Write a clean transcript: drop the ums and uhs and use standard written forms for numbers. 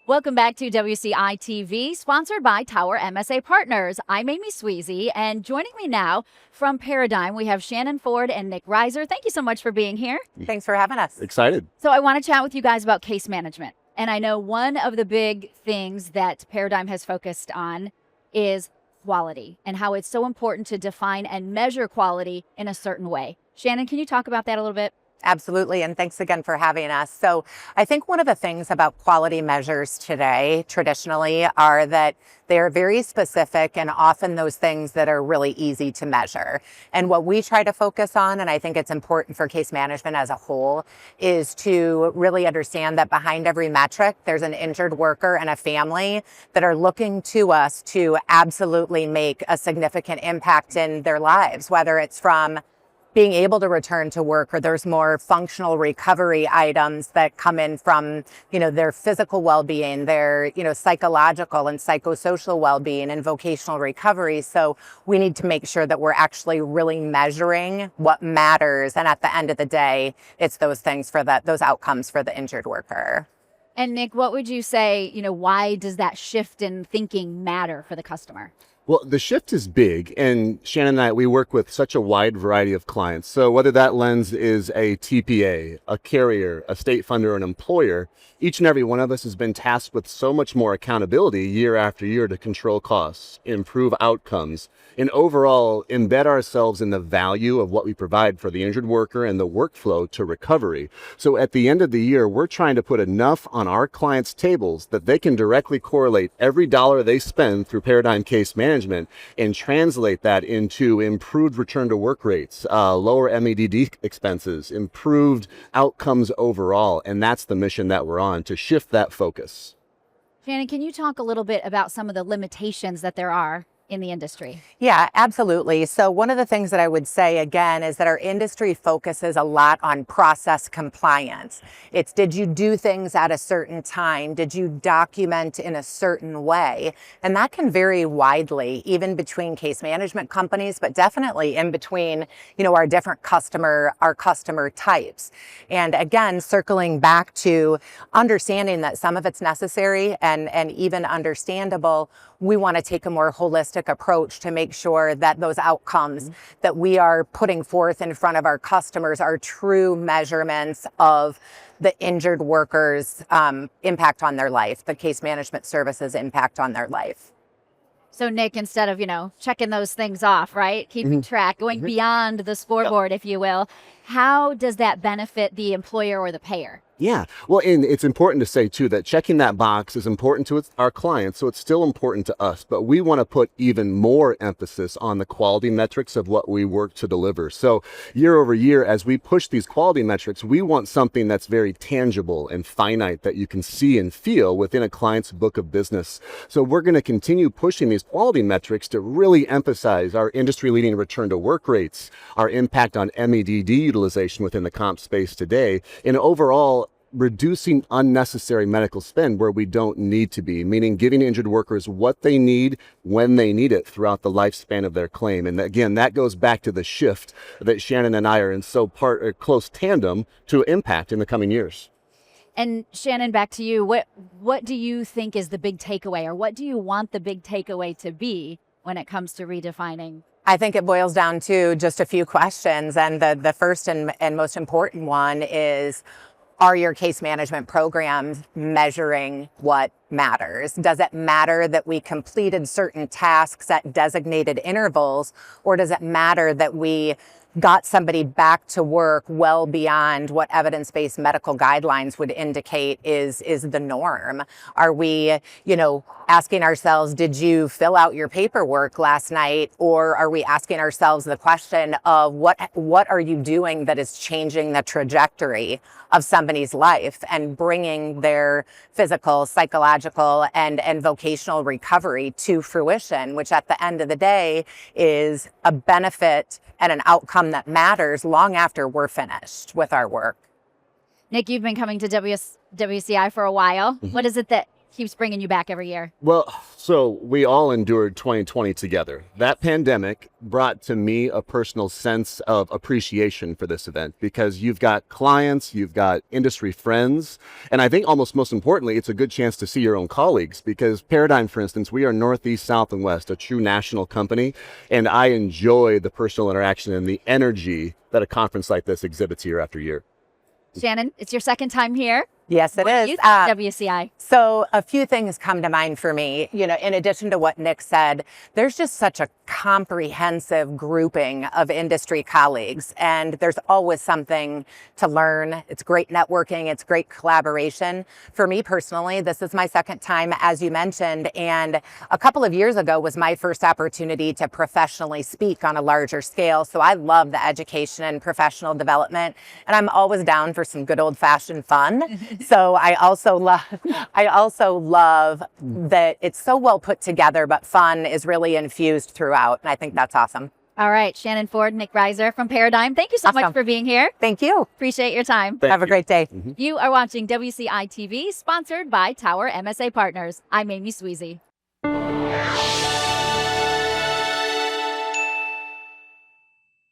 Welcome back to WCI-TV, sponsored by Tower MSA Partners. I'm Amy Sweezy, and joining me now from Paradigm, we have Shannon Ford and Nick Rizer. Thank you so much for being here. Thanks for having us. Excited. So I want to chat with you guys about case management. And I know one of the big things that Paradigm has focused on is quality and how it's so important to define and measure quality in a certain way. Shannon, can you talk about that a little bit? Absolutely, and thanks again for having us. So I think one of the things about quality measures today, traditionally, are that they're very specific and often those things that are really easy to measure. And what we try to focus on, and I think it's important for case management as a whole, is to really understand that behind every metric, there's an injured worker and a family that are looking to us to absolutely make a significant impact in their lives, whether it's from being able to return to work, or there's more functional recovery items that come in from, their physical well-being, their, psychological and psychosocial well-being and vocational recovery. So we need to make sure that we're actually really measuring what matters. And at the end of the day, it's those things those outcomes for the injured worker. And Nick, what would you say, why does that shift in thinking matter for the customer? Well, the shift is big, and Shannon and I, we work with such a wide variety of clients. So whether that lens is a TPA, a carrier, a state funder, or an employer, each and every one of us has been tasked with so much more accountability year after year to control costs, improve outcomes, and overall embed ourselves in the value of what we provide for the injured worker and the workflow to recovery. So at the end of the year, we're trying to put enough on our clients' tables that they can directly correlate every dollar they spend through Paradigm Case Management and translate that into improved return to work rates, lower MEDD expenses, improved outcomes overall. And that's the mission that we're on, to shift that focus. Shannon, can you talk a little bit about some of the limitations that there are in the industry? Yeah, absolutely. So one of the things that I would say again is that our industry focuses a lot on process compliance. It's, did you do things at a certain time? Did you document in a certain way? And that can vary widely, even between case management companies, but definitely in between, our different customer types. And again, circling back to understanding that some of it's necessary and even understandable, we want to take a more holistic approach to make sure that those outcomes that we are putting forth in front of our customers are true measurements of the injured workers' impact on their life, the case management services impact on their life. So Nick, instead of, checking those things off, right? Keeping track, going beyond the scoreboard, if you will, how does that benefit the employer or the payer? Yeah, well, and it's important to say, too, that checking that box is important to our clients, so it's still important to us. But we want to put even more emphasis on the quality metrics of what we work to deliver. So year over year, as we push these quality metrics, we want something that's very tangible and finite that you can see and feel within a client's book of business. So we're going to continue pushing these quality metrics to really emphasize our industry-leading return to work rates, our impact on MEDD utilization within the comp space today, and overall reducing unnecessary medical spend where we don't need to be, meaning giving injured workers what they need when they need it throughout the lifespan of their claim. And again, that goes back to the shift that Shannon and I are in so close tandem to impact in the coming years. And Shannon, back to you. What do you think is the big takeaway, or what do you want the big takeaway to be when it comes to redefining? I think it boils down to just a few questions. And the first and most important one is, are your case management programs measuring what matters? Does it matter that we completed certain tasks at designated intervals, or does it matter that we got somebody back to work well beyond what evidence-based medical guidelines would indicate is the norm? Are we, asking ourselves, did you fill out your paperwork last night? Or are we asking ourselves the question of what are you doing that is changing the trajectory of somebody's life and bringing their physical, psychological, and vocational recovery to fruition, which at the end of the day is a benefit and an outcome that matters long after we're finished with our work. Nick, you've been coming to WCI for a while. What is it that keeps bringing you back every year? Well, so we all endured 2020 together. That pandemic brought to me a personal sense of appreciation for this event because you've got clients, you've got industry friends, and I think almost most importantly, it's a good chance to see your own colleagues because Paradigm, for instance, we are Northeast, South, and West, a true national company, and I enjoy the personal interaction and the energy that a conference like this exhibits year after year. Shannon, it's your second time here. Yes, it What do is. you think of WCI? So a few things come to mind for me. You know, in addition to what Nick said, there's just such a comprehensive grouping of industry colleagues, and there's always something to learn. It's great networking. It's great collaboration. For me personally, this is my second time, as you mentioned, and a couple of years ago was my first opportunity to professionally speak on a larger scale. So I love the education and professional development, and I'm always down for some good old-fashioned fun. So I also love that it's so well put together, but fun is really infused throughout. And I think that's awesome. All right, Shannon Ford, Nick Rizer from Paradigm. Thank you so much Awesome. for being here. Thank you. Appreciate your time. Have a great day. You are watching WCI-TV, sponsored by Tower MSA Partners. I'm Amy Sweezy.